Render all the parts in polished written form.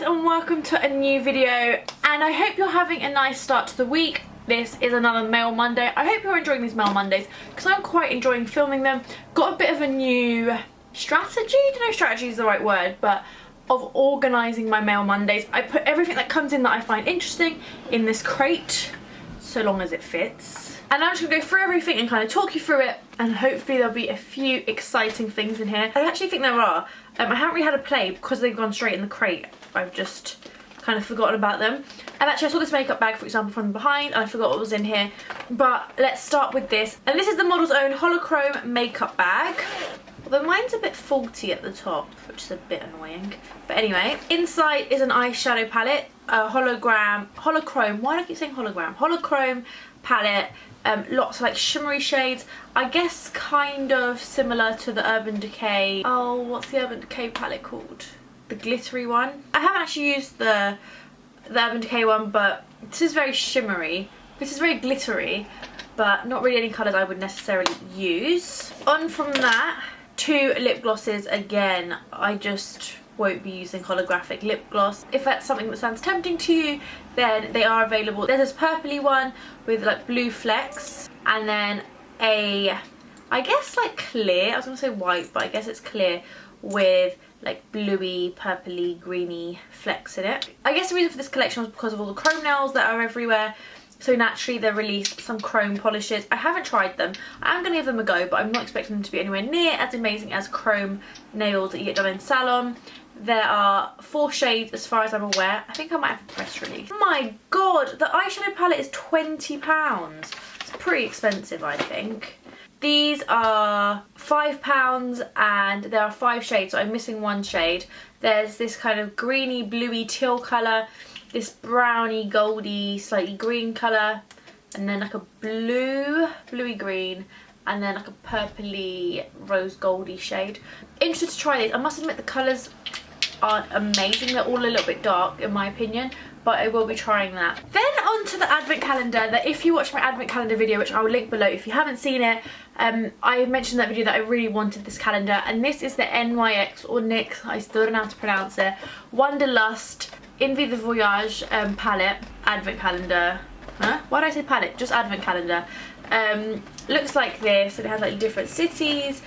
guys, and welcome to a new video, and I hope you're having a nice start to the week. This is another Mail Monday. I hope you're enjoying these Mail Mondays because I'm quite enjoying filming them. Got a bit of a new strategy, I don't know if strategy is the right word, but of organising my Mail Mondays. I put everything that comes in that I find interesting in this crate, so long as it fits. And I'm just going to go through everything and kind of talk you through it, and hopefully there'll be a few exciting things in here. I actually think there are. I haven't really had a play because they've gone straight in the crate. I've just kind of forgotten about them. And actually I saw this makeup bag, for example, from behind, and I forgot what was in here. But let's start with this. And this is the Model's Own Holochrome makeup bag. Although mine's a bit faulty at the top, which is a bit annoying. But anyway, inside is an eyeshadow palette, a holochrome, why do I keep saying hologram? Holochrome palette, lots of like shimmery shades. I guess kind of similar to the Urban Decay. Oh, what's the Urban Decay palette called? The glittery one. I haven't actually used the Urban Decay one, but this is very shimmery. This is very glittery, but not really any colours I would necessarily use. On from that, two lip glosses. Again, I just won't be using holographic lip gloss. If that's something that sounds tempting to you, then they are available. There's this purpley one with like blue flecks, and then a, I guess like clear, I was gonna say white, but I guess it's clear, with like bluey, purpley, greeny flecks in it. I guess the reason for this collection was because of all the chrome nails that are everywhere. So naturally they released some chrome polishes. I haven't tried them. I am going to give them a go, but I'm not expecting them to be anywhere near as amazing as chrome nails that you get done in salon. There are 4 shades as far as I'm aware. I think I might have a press release. Oh my god, the eyeshadow palette is £20. It's pretty expensive, I think. These are £5 and there are 5 shades, so I'm missing 1 shade. There's this kind of greeny, bluey teal colour, this browny, goldy, slightly green colour, and then like a bluey green, and then like a purpley, rose goldy shade. Interested to try these. I must admit the colours aren't amazing. They're all a little bit dark in my opinion, but I will be trying that. Then on to the advent calendar. That if you watch my advent calendar video, which I will link below if you haven't seen it, I mentioned in that video that I really wanted this calendar, and this is the NYX or NYX, I still don't know how to pronounce it, Wanderlust Envy the Voyage palette advent calendar. Huh? Why did I say palette? Just advent calendar. Looks like this, and it has like different cities.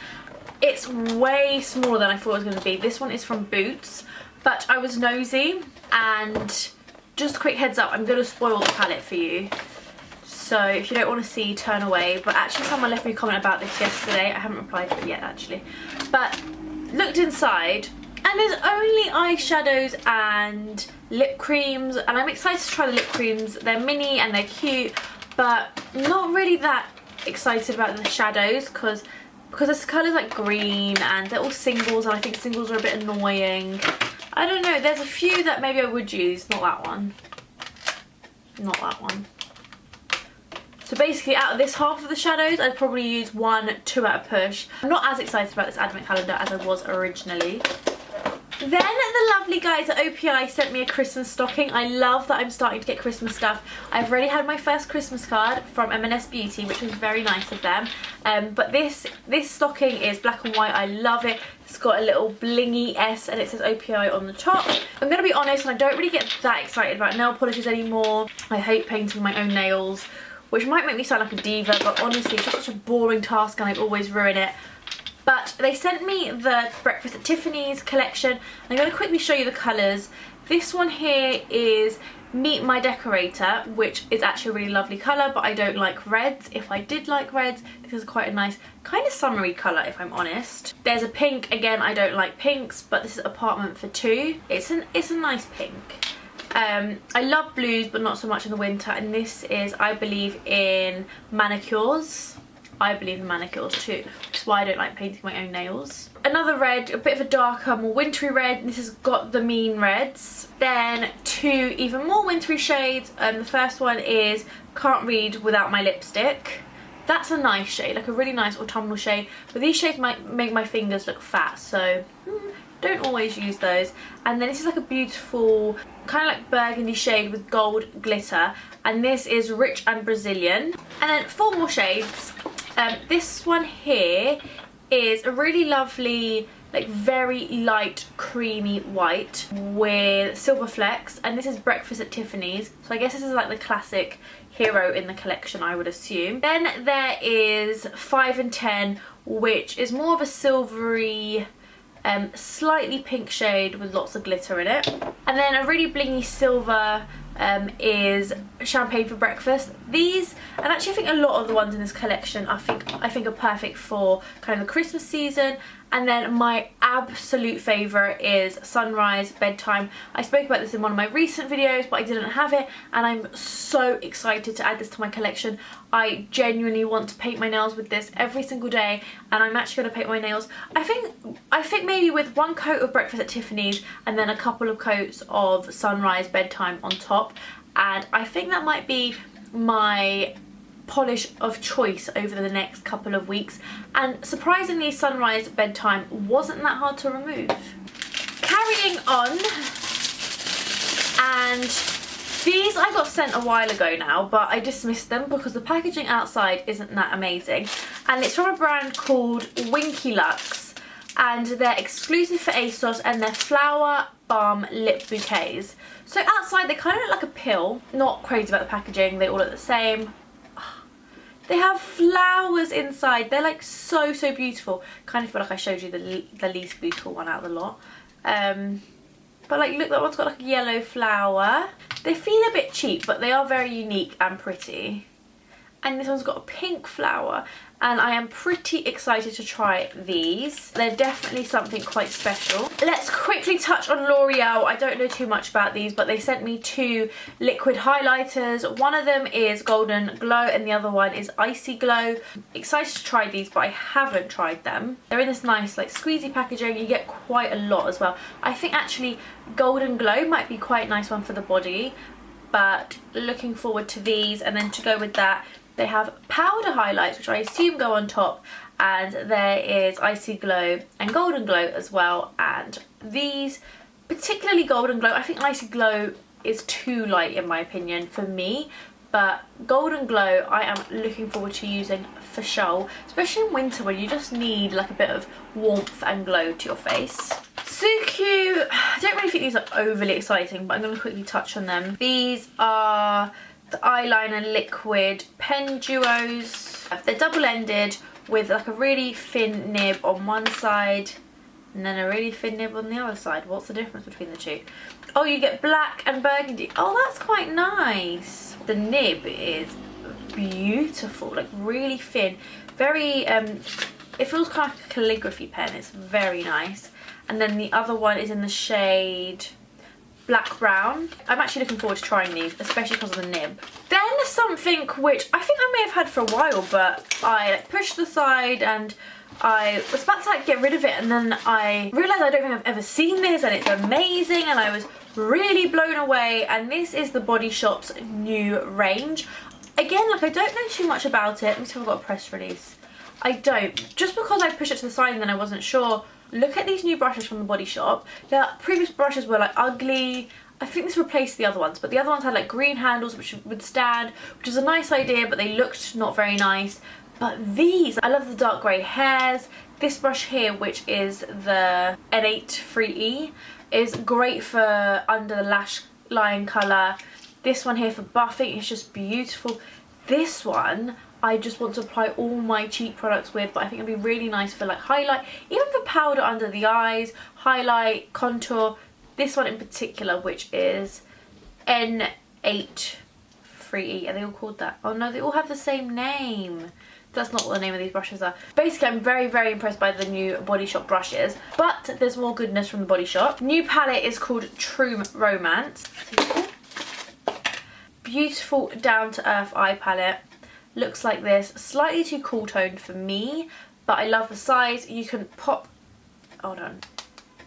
It's way smaller than I thought it was going to be. This one is from Boots, but I was nosy, and just a quick heads up, I'm going to spoil the palette for you. So if you don't want to see, turn away. But actually someone left me a comment about this yesterday. I haven't replied to it yet actually. But looked inside, and there's only eyeshadows and lip creams, and I'm excited to try the lip creams. They're mini and they're cute, but not really that excited about the shadows because this colour's like green and they're all singles, and I think singles are a bit annoying. I don't know, there's a few that maybe I would use, not that one. Not that one. So basically out of this half of the shadows, I'd probably use 1, 2 at a push. I'm not as excited about this advent calendar as I was originally. Then the lovely guys at OPI sent me a Christmas stocking. I love that I'm starting to get Christmas stuff. I've already had my first Christmas card from M&S Beauty, which was very nice of them. But this stocking is black and white. I love it. It's got a little blingy S and it says OPI on the top. I'm going to be honest, and I don't really get that excited about nail polishes anymore. I hate painting my own nails, which might make me sound like a diva, but honestly it's just such a boring task and I always ruin it. But they sent me the Breakfast at Tiffanys collection. I'm going to quickly show you the colours. This one here is Meet My Decorator, which is actually a really lovely colour, but I don't like reds. If I did like reds, this is quite a nice, kind of summery colour if I'm honest. There's a pink, again I don't like pinks, but this is Apartment for 2. It's a nice pink. I love blues, but not so much in the winter, and this is I Believe in Manicures. I believe in Manicures too, which is why I don't like painting my own nails. Another red, a bit of a darker, more wintry red. This has got the Mean Reds. Then 2 even more wintry shades. The first one is Can't Read Without My Lipstick. That's a nice shade, like a really nice autumnal shade. But these shades might make my fingers look fat, so don't always use those. And then this is like a beautiful, kind of like burgundy shade with gold glitter. And this is Rich and Brazilian. And then 4 more shades. This one here is a really lovely like very light creamy white with silver flecks, and this is Breakfast at Tiffanys, so I guess this is like the classic hero in the collection, I would assume. Then there is 5 and 10, which is more of a silvery slightly pink shade with lots of glitter in it. And then a really blingy silver is Champagne for Breakfast. These, and actually I think a lot of the ones in this collection I think are perfect for kind of the Christmas season. And then my absolute favourite is Sunrise Bedtime. I spoke about this in one of my recent videos, but I didn't have it, and I'm so excited to add this to my collection. I genuinely want to paint my nails with this every single day, and I'm actually going to paint my nails, I think maybe with one coat of Breakfast at Tiffanys and then a couple of coats of Sunrise Bedtime on top, and I think that might be my polish of choice over the next couple of weeks. And surprisingly, Sunrise Bedtime wasn't that hard to remove. Carrying on, and these I got sent a while ago now, but I dismissed them because the packaging outside isn't that amazing, and it's from a brand called Winky Lux, and they're exclusive for ASOS, and they're Flower Balm Lip Bouquets. So outside they kind of look like a pill. Not crazy about the packaging, they all look the same. They have flowers inside. They're like so beautiful. Kind of feel like I showed you the least beautiful one out of the lot. But like, look, that one's got like a yellow flower. They feel a bit cheap, but they are very unique and pretty. And this one's got a pink flower, and I am pretty excited to try these. They're definitely something quite special. Let's quickly touch on L'Oreal. I don't know too much about these, but they sent me 2 liquid highlighters. One of them is Golden Glow and the other one is Icy Glow. Excited to try these, but I haven't tried them. They're in this nice like squeezy packaging. You get quite a lot as well. I think actually Golden Glow might be quite a nice one for the body, but looking forward to these. And then to go with that, they have powder highlights, which I assume go on top, and there is Icy Glow and Golden Glow as well. And these, particularly Golden Glow, I think Icy Glow is too light in my opinion for me, but Golden Glow I am looking forward to using for sure, especially in winter when you just need like a bit of warmth and glow to your face. Suqqu, I don't really think these are overly exciting, but I'm going to quickly touch on them. These are the eyeliner liquid pen duos. They're double-ended with like a really thin nib on one side and then a really thin nib on the other side. What's the difference between the two? Oh, you get black and burgundy. Oh, that's quite nice. The nib is beautiful, like really thin, very it feels kind of like a calligraphy pen. It's very nice. And then the other one is in the shade Black Brown. I'm actually looking forward to trying these, especially because of the nib. Then something which I think I may have had for a while, but I pushed aside and I was about to like get rid of it, and then I realised I don't think I've ever seen this, and it's amazing, and I was really blown away. And this is the Body Shop's new range. Again, like I don't know too much about it. Let me see if I've got a press release. I don't. Just because I pushed it to the side and then I wasn't sure. Look at these new brushes from the Body Shop. Their previous brushes were like ugly. I think this replaced the other ones, but the other ones had like green handles which would stand, which is a nice idea, but they looked not very nice. But these, I love the dark grey hairs. This brush here, which is the N8 3E, is great for under the lash line colour. This one here for buffing is just beautiful. This one I just want to apply all my cheek products with, but I think it'd be really nice for like highlight, even for powder under the eyes, highlight, contour. This one in particular, which is N8 3E, are they all called that? Oh no, they all have the same name. That's not what the name of these brushes are. Basically, I'm very impressed by the new Body Shop brushes, but there's more goodness from the Body Shop. New palette is called True Romance. Beautiful down-to-earth eye palette. Looks like this, slightly too cool toned for me, but I love the size. You can pop, hold on,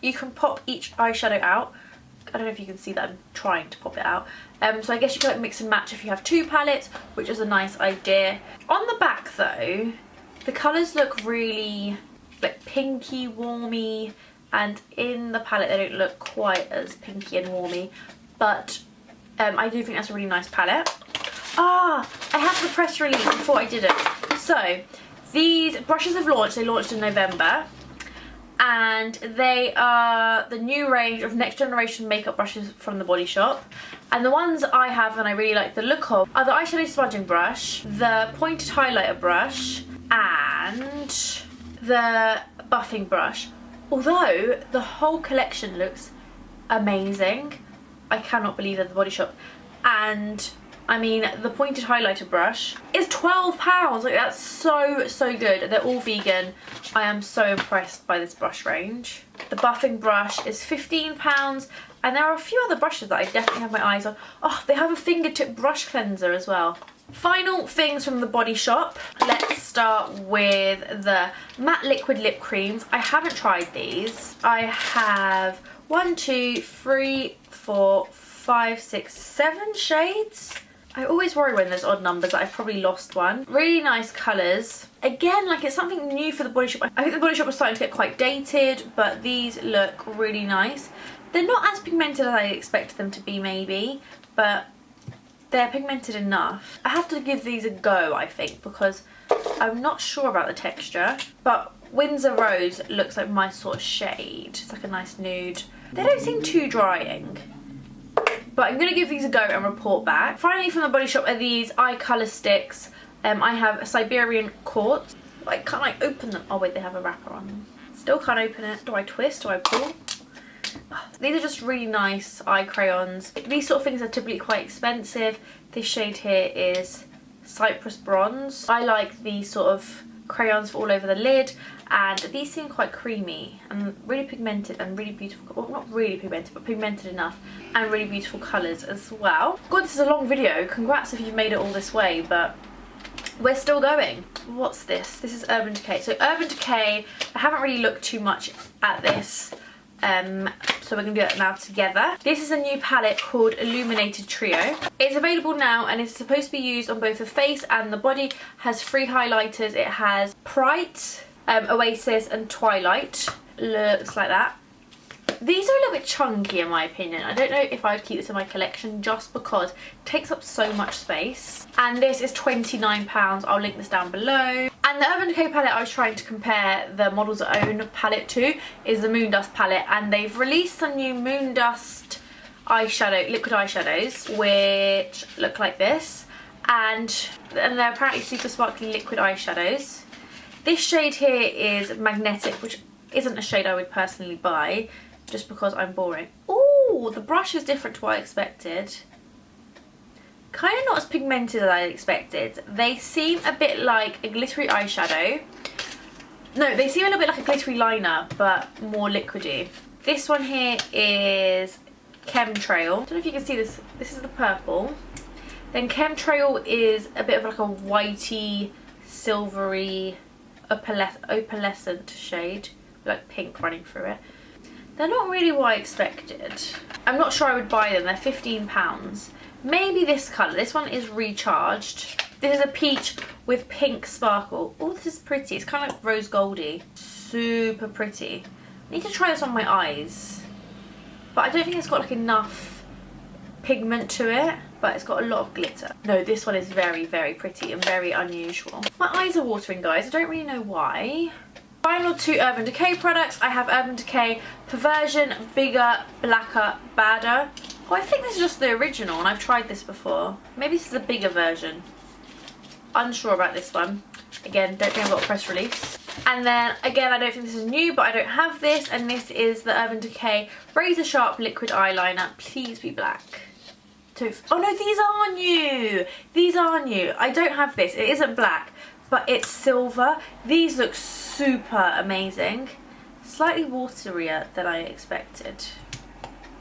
you can pop each eyeshadow out. I don't know if you can see that I'm trying to pop it out. So I guess you can like mix and match if you have 2 palettes, which is a nice idea. On the back though, the colours look really like pinky, warmy, and in the palette they don't look quite as pinky and warmy, but I do think that's a really nice palette. Ah, I have the press release before I did it. So, these brushes have launched. They launched in November. and they are the new range of next generation makeup brushes from the Body Shop. And the ones I have and I really like the look of are the eyeshadow smudging brush, the pointed highlighter brush, and the buffing brush. Although the whole collection looks amazing, I cannot believe that the Body Shop. And I mean, the pointed highlighter brush is £12. Like, that's so good. They're all vegan. I am so impressed by this brush range. The buffing brush is £15, and there are a few other brushes that I definitely have my eyes on. Oh, they have a fingertip brush cleanser as well. Final things from the Body Shop. Let's start with the matte liquid lip creams. I haven't tried these. I have 1, 2, 3, 4, 5, 6, 7 shades. I always worry when there's odd numbers that I've probably lost one. Really nice colours. Again, like, it's something new for the Body Shop. I think the Body Shop was starting to get quite dated, but these look really nice. They're not as pigmented as I expected them to be, maybe, but they're pigmented enough. I have to give these a go, I think, because I'm not sure about the texture, but Windsor Rose looks like my sort of shade. It's like a nice nude. They don't seem too drying, but I'm going to give these a go and report back. Finally, from the Body Shop are these eye colour sticks. I have a Siberian Quartz. Like, can't I open them? Oh wait, they have a wrapper on them. Still can't open it. Do I twist? Do I pull? These are just really nice eye crayons. These sort of things are typically quite expensive. This shade here is Cypress Bronze. I like these sort of crayons for all over the lid, and these seem quite creamy and really pigmented and really beautiful. Well, not really pigmented, but pigmented enough, and really beautiful colours as well. God, this is a long video. Congrats if you've made it all this way, but we're still going. What's this? This is Urban Decay. So Urban Decay, I haven't really looked too much at this, so we're going to do that now together. This is a new palette called Illuminated Trio. It's available now and it's supposed to be used on both the face and the body. Has 3 highlighters. It has Bright, Oasis and Twilight. Looks like that. These are a little bit chunky in my opinion. I don't know if I'd keep this in my collection just because it takes up so much space. And this is £29. I'll link this down below. And the Urban Decay palette I was trying to compare the Models Own palette to is the Moondust palette, and they've released some new Moondust eyeshadow, liquid eyeshadows, which look like this, and they're apparently super sparkly liquid eyeshadows. This shade here is Magnetic, which isn't a shade I would personally buy, just because I'm boring. Ooh, the brush is different to what I expected. Kind of not as pigmented as I expected. They seem a bit like a glittery eyeshadow. No, they seem a little bit like a glittery liner, but more liquidy. This one here is Chemtrail. I don't know if you can see this. This is the purple. Then Chemtrail is a bit of like a whitey, silvery, opalescent shade, like pink running through it. They're not really what I expected. I'm not sure I would buy them. They're £15. Maybe this colour. This one is Recharged. This is a peach with pink sparkle. Oh, this is pretty. It's kind of like rose goldy. Super pretty. I need to try this on my eyes, but I don't think it's got like enough pigment to it, but it's got a lot of glitter. No, this one is very, very pretty and very unusual. My eyes are watering, guys. I don't really know why. Final 2 Urban Decay products. I have Urban Decay Perversion Bigger, Blacker, Badder. Oh, I think this is just the original and I've tried this before. Maybe this is a bigger version. Unsure about this one. Again, don't think I've got a press release. And then, again, I don't think this is new, but I don't have this. And this is the Urban Decay Razor Sharp Liquid Eyeliner. Please be black. Oh no, these are new. These are new. I don't have this. It isn't black, but it's silver. These look super amazing. Slightly waterier than I expected.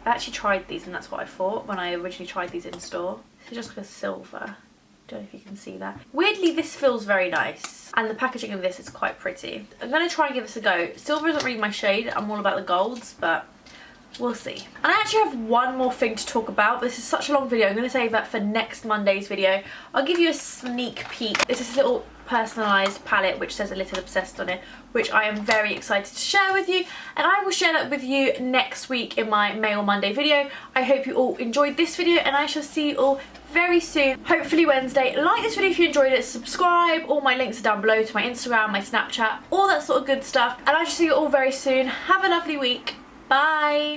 I actually tried these and that's what I thought when I originally tried these in store. This is just like a silver. Don't know if you can see that. Weirdly, this feels very nice. And the packaging of this is quite pretty. I'm going to try and give this a go. Silver isn't really my shade. I'm all about the golds, but we'll see. And I actually have one more thing to talk about. This is such a long video. I'm going to save that for next Monday's video. I'll give you a sneak peek. This is a little personalised palette which says A Little Obsessed on it, which I am very excited to share with you, and I will share that with you next week in my Mail Monday video. I hope you all enjoyed this video and I shall see you all very soon, hopefully Wednesday. Like this video if you enjoyed it, subscribe, all my links are down below to my Instagram, my Snapchat, all that sort of good stuff, and I shall see you all very soon. Have a lovely week. Bye.